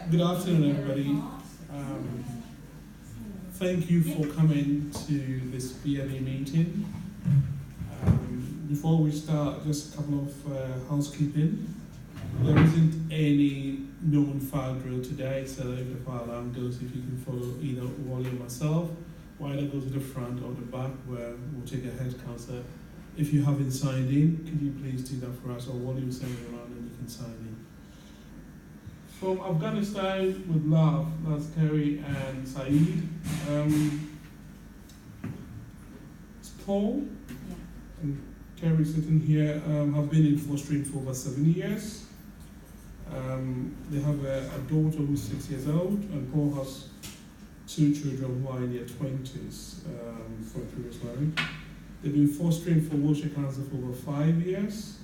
Good afternoon, everybody. Thank you for coming to this BME meeting. Before we start, just a couple of housekeeping. There isn't any known file drill today, so if the fire alarm goes, if you can follow either Wally or myself, or either go to the front or the back where we'll take a head count. So if you haven't signed in, could you please do that for us, or Wally will send you around and you can sign in. From Afghanistan with love, that's Kerry and Saeed. It's Paul and Kerry sitting here, have been in fostering for over 7 years. They have a daughter who's 6 years old, and Paul has 2 children who are in their 20s from previous marriage. They've been fostering for Wiltshire Council for over 5 years.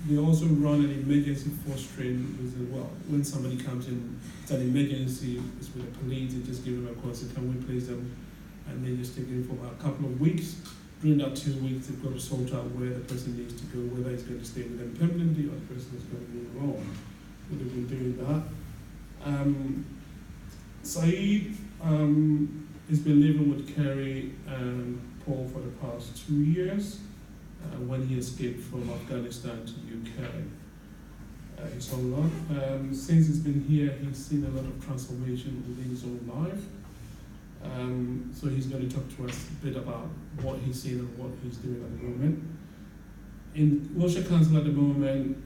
They also run an emergency fostering when somebody comes in, it's an emergency, it's with the police, they just give them a call, say, can we place them? And they just take them for a couple of weeks. During that 2 weeks, they've got to sort out where the person needs to go, whether he's going to stay with them permanently or the person is going to move on. So they've been doing that. Saeed has been living with Kerry and Paul for the past 2 years. When he escaped from Afghanistan to UK, his own life. Since he's been here, he's seen a lot of transformation within his own life. So he's going to talk to us a bit about what he's seen and what he's doing at the moment. In Wiltshire Council at the moment,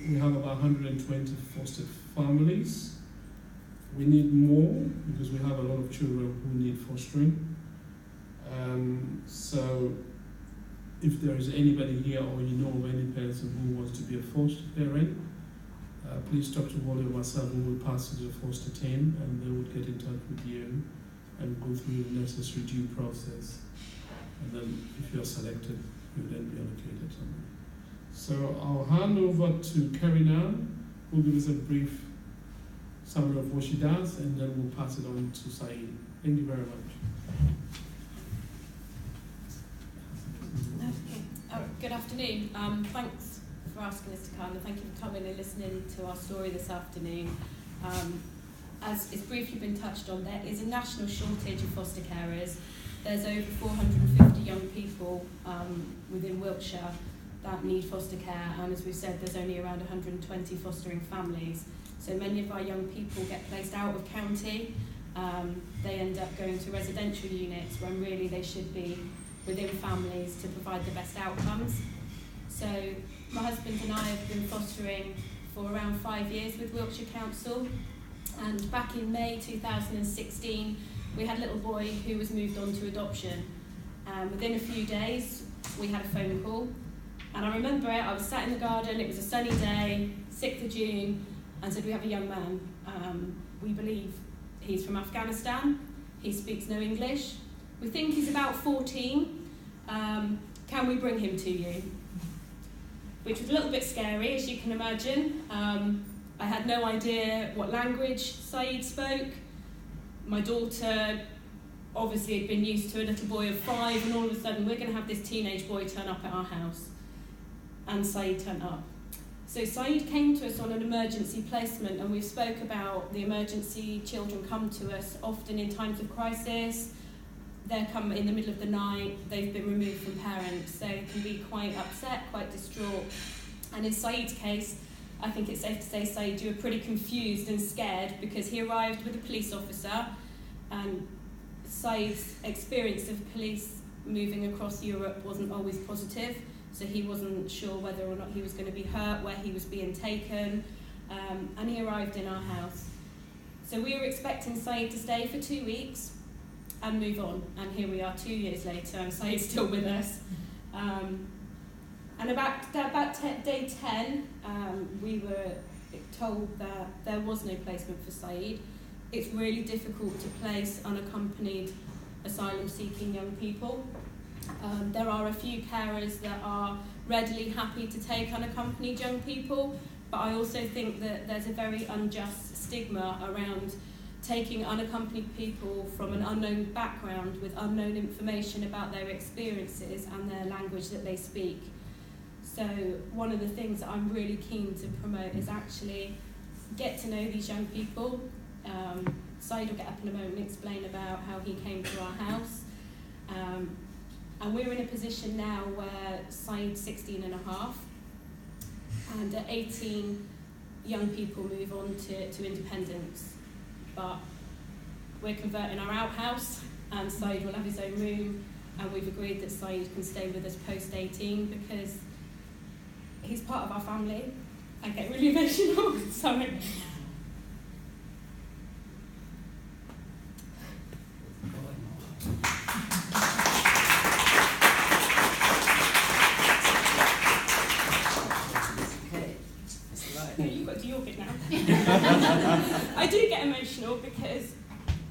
we have about 120 fostered families. We need more because we have a lot of children who need fostering. So if there is anybody here or you know of any person who wants to be a foster parent, please talk to Wally or myself, and we'll pass it to the foster team and they will get in touch with you and go through the necessary due process. And then if you're selected, you'll then be allocated something. So I'll hand over to Kerry now, who'll give us a brief summary of what she does, and then we'll pass it on to Saeed. Thank you very much. Good afternoon. Thanks for asking us to come, and thank you for coming and listening to our story this afternoon. As is briefly been touched on, there is a national shortage of foster carers. There's over 450 young people within Wiltshire that need foster care, and as we've said, there's only around 120 fostering families. So many of our young people get placed out of county. They end up going to residential units when really they should be within families to provide the best outcomes. So my husband and I have been fostering for around 5 years with Wiltshire Council, and back in May 2016 we had a little boy who was moved on to adoption. Within a few days we had a phone call, and I remember it, I was sat in the garden, it was a sunny day, 6th of June, and said, we have a young man, we believe he's from Afghanistan, he speaks no English, we think he's about 14, can we bring him to you? Which was a little bit scary, as you can imagine. I had no idea what language Saeed spoke. My daughter obviously had been used to a little boy of 5, and all of a sudden we're going to have this teenage boy turn up at our house. And Saeed turned up. So Saeed came to us on an emergency placement, and we spoke about the emergency children come to us often in times of crisis. They come in the middle of the night, they've been removed from parents, so they can be quite upset, quite distraught. And in Saeed's case, I think it's safe to say, Saeed, you were pretty confused and scared because he arrived with a police officer, and Saeed's experience of police moving across Europe wasn't always positive, so he wasn't sure whether or not he was going to be hurt, where he was being taken, and he arrived in our house. So we were expecting Saeed to stay for 2 weeks and move on, and here we are 2 years later, and Saeed's still with us. And about day 10, we were told that there was no placement for Saeed. It's really difficult to place unaccompanied asylum-seeking young people. There are a few carers that are readily happy to take unaccompanied young people, but I also think that there's a very unjust stigma around taking unaccompanied people from an unknown background with unknown information about their experiences and their language that they speak. So one of the things that I'm really keen to promote is actually get to know these young people. Saeed will get up in a moment and explain about how he came to our house. And we're in a position now where Saeed's 16 and a half, and at 18, young people move on to independence. But we're converting our outhouse, and Saeed will have his own room, and we've agreed that Saeed can stay with us post-18 because he's part of our family. I get really emotional, sorry. I do get emotional because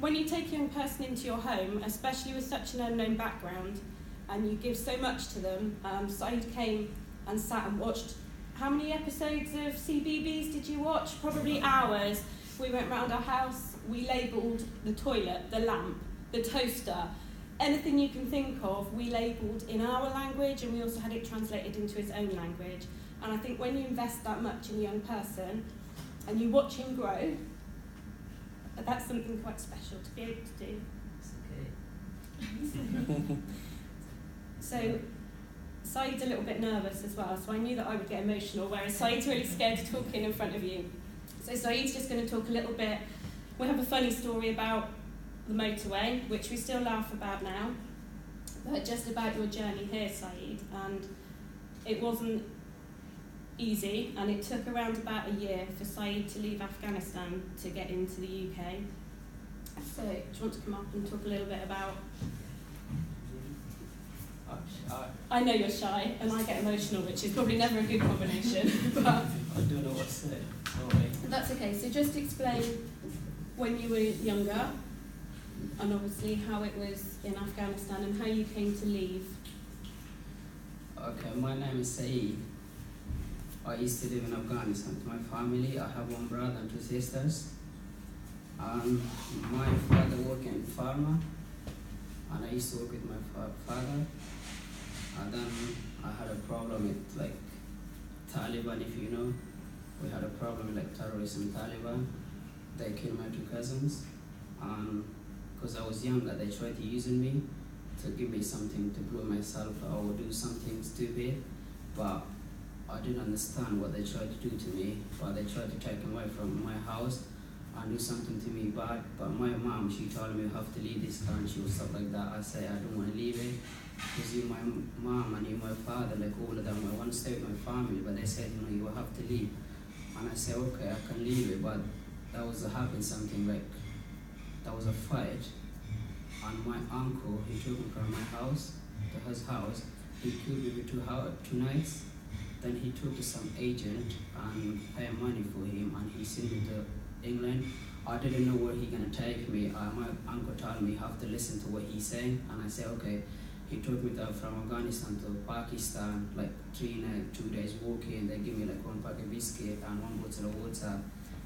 when you take a young person into your home, especially with such an unknown background, and you give so much to them, Saeed came and sat and watched. How many episodes of CBeebies did you watch? Probably hours. We went round our house, we labelled the toilet, the lamp, the toaster, anything you can think of, we labelled in our language, and we also had it translated into his own language. And I think when you invest that much in a young person, and you watch him grow, that's something quite special to be able to do. It's okay. So, Saeed's a little bit nervous as well, so I knew that I would get emotional, whereas Saeed's really scared to talk in front of you. So Saeed's just going to talk a little bit. We have a funny story about the motorway, which we still laugh about now, but just about your journey here, Saeed. And it wasn't easy, and it took around about a year for Saeed to leave Afghanistan to get into the UK. So, do you want to come up and talk a little bit about... I know you're shy, and I get emotional, which is probably never a good combination, but... I don't know what to say. Sorry. That's okay, so just explain when you were younger, and obviously how it was in Afghanistan, and how you came to leave. Okay, my name is Saeed. I used to live in Afghanistan with my family. I have one brother and two sisters. My father worked in pharma, and I used to work with my father. And then I had a problem with like Taliban, if you know. We had a problem with like terrorism Taliban. They killed my two cousins. Because I was younger, they tried to use me to give me something to blow myself or do something stupid. But I didn't understand what they tried to do to me, but they tried to take me away from my house and do something to me bad. But my mom, she told me you have to leave this country or stuff like that. I said I don't want to leave it because you're my mom and you're my father, like all of them. I want to stay with my family, but they said, you know, you will have to leave. And I said, okay, I can leave it, but that was happened something like, that was a fight. And my uncle, he took me from my house to his house. He killed me with two nights. Then he took to some agent and paid money for him, and he sent me to England. I didn't know where he gonna take me. My uncle told me you have to listen to what he's saying, and I said okay. He took me from Afghanistan to Pakistan, like 3 nights, 2 days walking. They give me like 1 pack of biscuit and 1 bottle of water,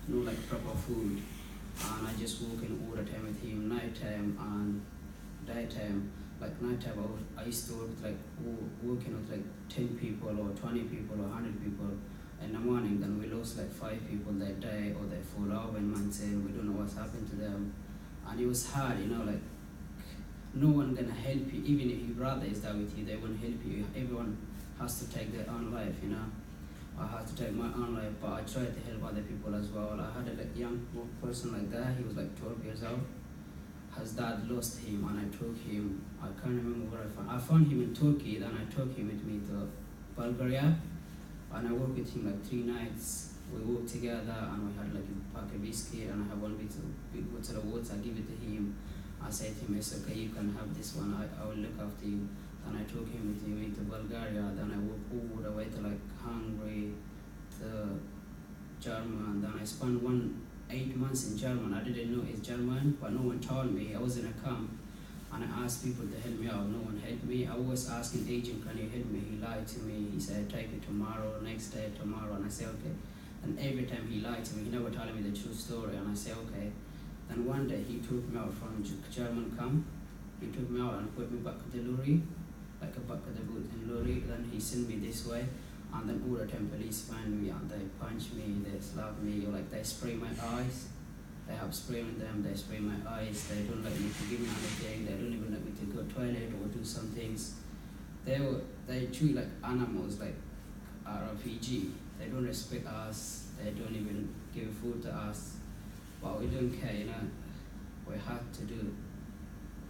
no like proper food. And I just walking all the time with him, nighttime and daytime. Like nighttime, I used to work with like working with like 10 people or 20 people or 100 people. In the morning, then we lost like 5 people that day, or they fall over in Mansell. We don't know what's happened to them, and it was hard, you know. Like no one gonna help you, even if your brother is there with you, they won't help you. Everyone has to take their own life, you know. I had to take my own life, but I tried to help other people as well. I had a like young person like that. He was like 12 years old. His dad lost him, and I took him. I can't remember where I found. I found him in Turkey. Then I took him with me to Bulgaria, and I worked with him like 3 nights. We worked together, and we had like a pack of biscuit, and I have 1 big bottle of water. I give it to him. I said to him, "It's okay. You can have this one. I will look after you." Then I took him with me to Bulgaria. Then I walked all the way to like Hungary, to Germany. Then I spent 8 months in German. I didn't know it's German, but no one told me. I was in a camp, and I asked people to help me out. No one helped me. I was asking agent, "Can you help me?" He lied to me. He said, "Take it tomorrow, next day, tomorrow." And I said, "Okay." And every time he lied to me. He never told me the true story. And I said, "Okay." Then one day he took me out from German camp. He took me out and put me back to the lorry, like a back of the boot in lorry. Then he sent me this way. And then all the time police find me and they punch me, they slap me, or like they spray my eyes. They have spray on them, they spray my eyes, they don't let me to give me anything, they don't even let me to go to the toilet or do some things. They treat like animals, like a refugee. They don't respect us, they don't even give food to us. But we don't care, you know. We have to do.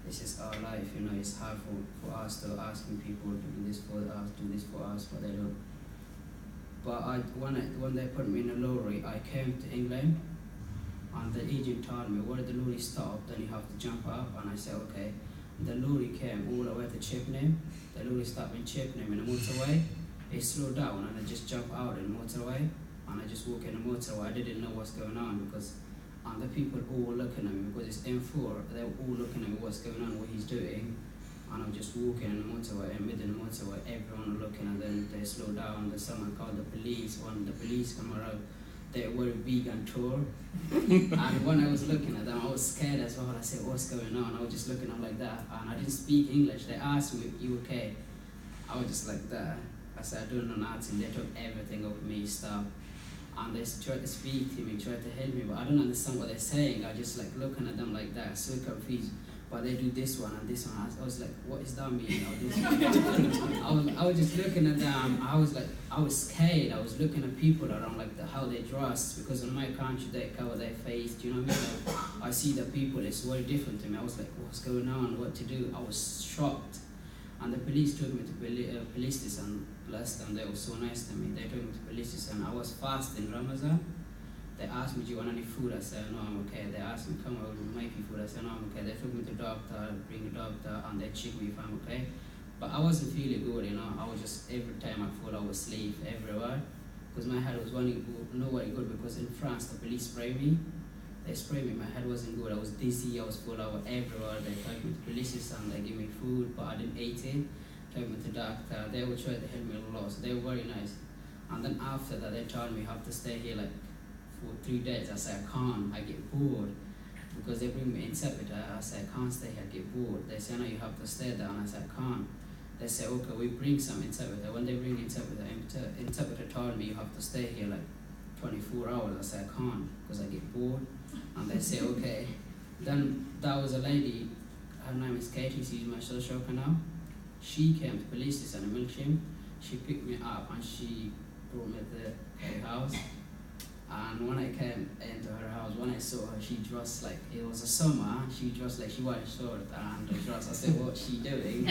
This is our life, you know. It's hard for us to asking people to do this for us, do this for us, but they don't. But when they put me in a lorry, I came to England, and the agent told me where the lorry stopped, then you have to jump up, and I said okay. The lorry came all the way to Chippenham. The lorry stopped in Chippenham in the motorway. It slowed down, and I just jumped out in the motorway, and I just walked in the motorway. I didn't know what's going on because. And the people all looking at me because it's M4, they were all looking at me what's going on, what he's doing. And I'm just walking in the motorway, and within the motorway, everyone looking, and then they slow down, then someone called the police. When the police come around, they were big and tall. And when I was looking at them, I was scared as well. I said, what's going on? I was just looking at them like that, and I didn't speak English. They asked me, you okay? I was just like that. I said, I don't know nothing. They took everything off me, stuff. And they tried to speak to me, tried to help me, but I don't understand what they're saying. I just like looking at them like that, so confused. But they do this one and this one. I was like, what is that mean? I was just looking at them. I was scared. I was looking at people around like how they dress, because in my country they cover their face. Do you know what I mean? Like, I see the people. It's very different to me. I was like, what's going on? What to do? I was shocked. And the police took me to police station. Bless them, they were so nice to me. They took me to police station. I was fasting Ramadan. They asked me, do you want any food? I said, no, I'm okay. They asked me, come over, we'll make you food. I said, no, I'm okay. They took me to the doctor, bring the doctor, and they checked me if I'm okay. But I wasn't feeling good, you know. I was just, every time I fall, I was asleep everywhere. Because my head was nowhere good, because in France, the police sprayed me. They sprayed me, my head wasn't good. I was dizzy, I was full, I was everywhere. They took me to police station, they gave me food, but I didn't eat it. Took me to the doctor, they would try to help me a lot, so they were very nice. And then after that, they told me you have to stay here like for 3 days. I said, I can't, I get bored. Because they bring me interpreter, I said, I can't stay here, I get bored. They said, no, you have to stay there, and I said, I can't. They said, okay, we bring some interpreter. When they bring interpreter told me you have to stay here like 24 hours. I said, I can't, because I get bored. And they said, okay. Then there was a lady, her name is Katie, she's my social worker now. She came to police station in Wiltshire. She picked me up and she brought me to her house. And when I came into her house, when I saw her, she dressed like, it was a summer, she dressed like she wore a short and a dress. I said, what's she doing?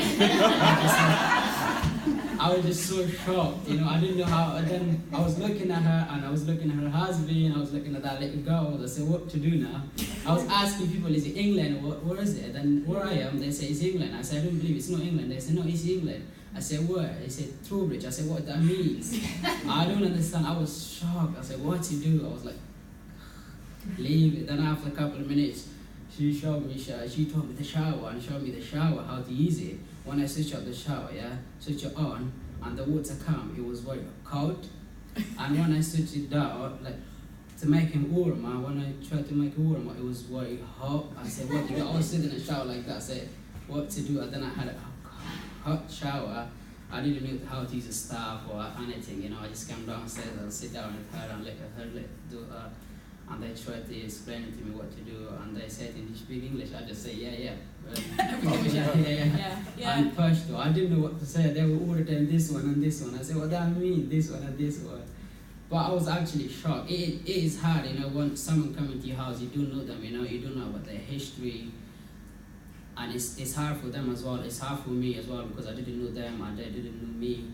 I was just so shocked, you know, I didn't know how. And then I was looking at her, and I was looking at her husband, I was looking at that little girl. I said, what to do now? I was asking people, is it England, where is it? And where I am, they say, it's England. I said, I don't believe it's not England. They said, no, it's England. I said, where? They said, Trowbridge. I said, what that means? I don't understand. I was shocked. I said, what to do? I was like, leave it. Then after a couple of minutes, she showed me, she told me the shower and showed me the shower, how to use it. When I switch up the shower, switch it on, and the water come, it was very cold. And when I switched it down, like, to make him warm, when I tried to make it warm, it was very hot. I said, what to do? I was sitting in the shower like that. I said, what to do? And then I had a hot shower. I didn't know how to use a staff or anything, you know. I just came downstairs and sit down with her and let her do her. And they tried to explain to me what to do, and they said, "Did you speak English?" I just say, yeah. Yeah. And Pashto, I didn't know what to say. They were all the time this one and this one. I said, what that mean? This one and this one. But I was actually shocked. It is hard, you know, when someone comes into your house, you don't know them, you know, you don't know about their history. And it's hard for them as well. It's hard for me as well, because I didn't know them and they didn't know me.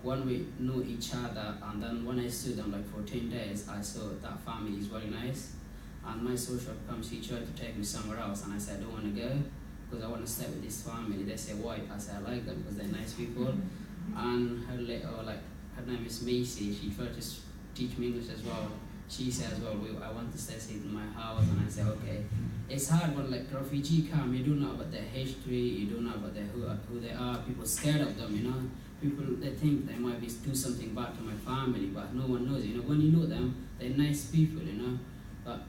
When we know each other, and then when I saw them like for 10 days, I saw that family is very nice. And my social comes, she tried to take me somewhere else, and I said, I don't want to go, because I want to stay with this family. They said, why? I said, I like them because they're nice people. And her name is Macy, she tried to teach me English as well. She said as well, I want to stay safe in my house, and I said, okay. It's hard when like refugee come, you don't know about their history, you don't know about who they are, people scared of them, you know. People, they think they might do something bad to my family, but no one knows, you know. When you know them, they're nice people, you know. But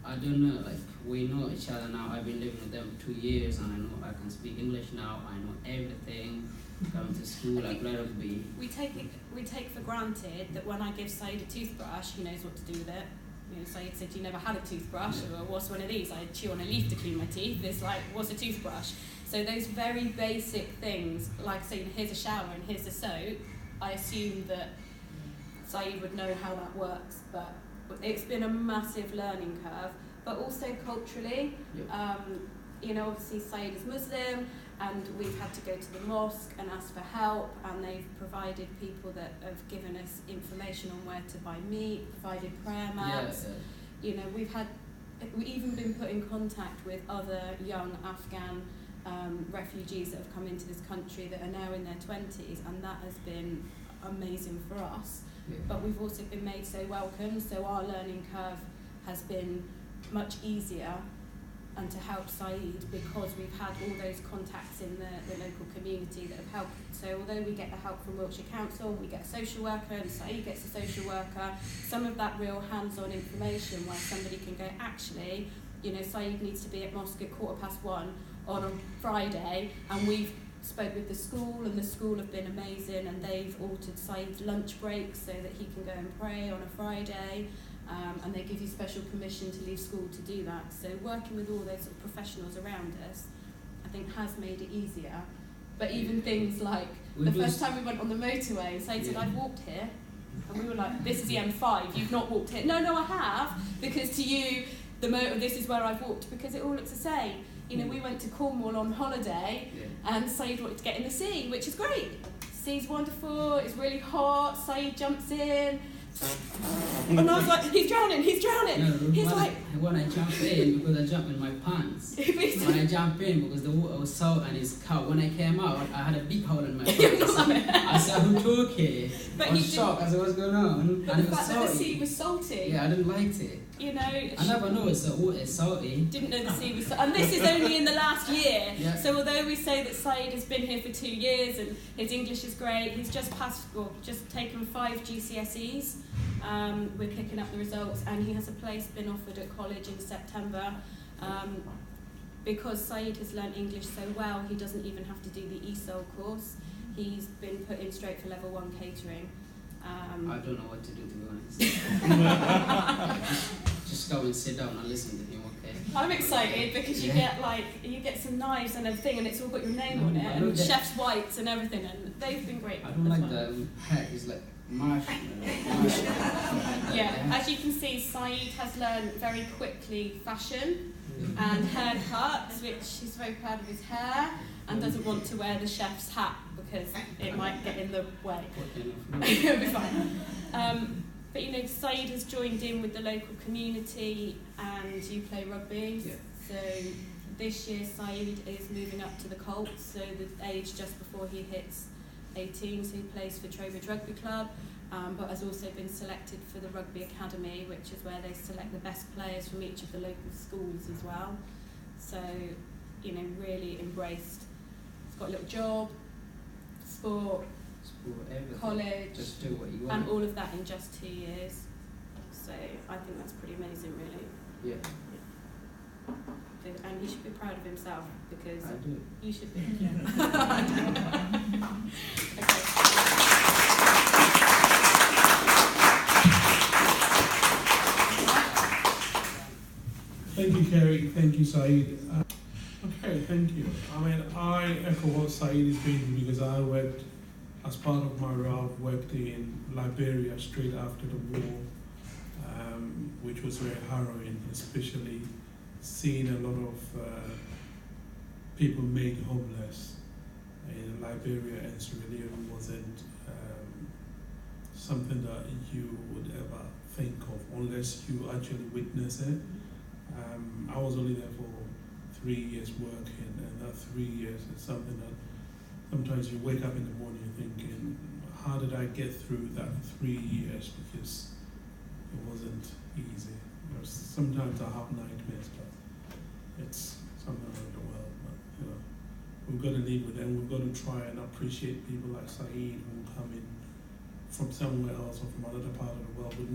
I don't know, like, we know each other now. I've been living with them 2 years, and I know I can speak English now. I know everything. come to school, I play rugby. We take for granted that when I give Saeed a toothbrush, he knows what to do with it. You know, Saeed said, "You never had a toothbrush," or "What's one of these?" I chew on a leaf to clean my teeth. It's like, "What's a toothbrush?" So those very basic things, like saying, "Here's a shower and here's a soap," I assume that Saeed would know how that works. But it's been a massive learning curve. But also culturally, you know, obviously Saeed is Muslim, and we've had to go to the mosque and ask for help, and they've provided people that have given us information on where to buy meat, provided prayer mats. You know, we've even been put in contact with other young Afghan refugees that have come into this country that are now in their 20s, and that has been amazing for us. But we've also been made so welcome, so our learning curve has been much easier, and to help Saeed, because we've had all those contacts in the local community that have helped. So although we get the help from Wiltshire Council, we get a social worker, and Saeed gets a social worker, some of that real hands-on information where somebody can go, actually, you know, Saeed needs to be at mosque at 1:15 on a Friday, and we've spoke with the school, and the school have been amazing, and they've altered Saeed's lunch break so that he can go and pray on a Friday. And they give you special permission to leave school to do that. So working with all those sort of professionals around us, I think, has made it easier. But even things like the first time we went on the motorway, Saeed said, "I've walked here," and we were like, "This is the M5. You've not walked here." No, I have, because to you, this is where I've walked, because it all looks the same. You know, we went to Cornwall on holiday, and Saeed wanted to get in the sea, which is great. Sea's wonderful. It's really hot. Saeed jumps in. And I was like, he's drowning. No, he's like... When I jump in, because I jump in my pants. When I jump in, because the water was salt and it's cold. When I came out, I had a big hole in my pants. I said, "Who took it?" I was shocked as what's going on. But and the fact that the sea was salty. Yeah, I didn't like it. You know... I never knew it's salty. Didn't know the sea was salty. And this is only in the last year. Yeah. So although we say that Saeed has been here for 2 years and his English is great, he's just taken 5 GCSEs. We're picking up the results, and he has a place been offered at college in September. Because Saeed has learnt English so well, he doesn't even have to do the ESOL course. He's been put in straight for level 1 catering. I don't know what to do, to be honest. just go and sit down and listen to him, okay? I'm excited because you get some knives and everything, and it's all got your name on it, and chef's whites and everything, and they've been great. I don't like the hat. It's like marshmallow. Yeah, as you can see, Saeed has learned very quickly fashion and haircuts, which he's very proud of his hair, and doesn't want to wear the chef's hat because it might get in the way. It'll be fine. But you know, Saeed has joined in with the local community, and you play rugby. Yeah. So this year Saeed is moving up to the Colts, so the age just before he hits 18, so he plays for Trowbridge Rugby Club, but has also been selected for the Rugby Academy, which is where they select the best players from each of the local schools as well. So, you know, really embraced. He's got a little job, sport, everything. college, just do what you want. and all of that in just 2 years. So I think that's pretty amazing, really. Yeah. And he should be proud of himself, because I do. you should be. Thank you, Kerry. Thank you, Saeed. Okay, thank you. I mean, I echo what Saeed is doing, because I worked, as part of my role, worked in Liberia straight after the war, which was very harrowing, especially seeing a lot of people made homeless in Liberia and Sierra Leone wasn't something that you would ever think of unless you actually witness it. I was only there for 3 years working, and that 3 years is something that sometimes you wake up in the morning thinking, how did I get through that 3 years? Because it wasn't easy. Sometimes I have nightmares, but it's something like the world. But you know, we've got to live with it, and we've got to try and appreciate people like Saeed who come in from somewhere else or from another part of the world with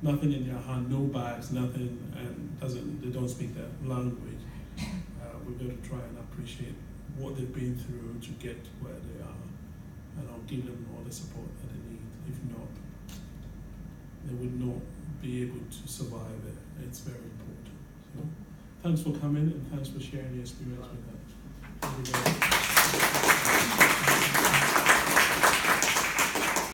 nothing in their hand, no bags, nothing, and they don't speak their language. We've got to try and appreciate what they've been through to get where they are, and I'll give them all the support that they need. If not, they would not be able to survive it. It's very important. So, thanks for coming and thanks for sharing your experience with us.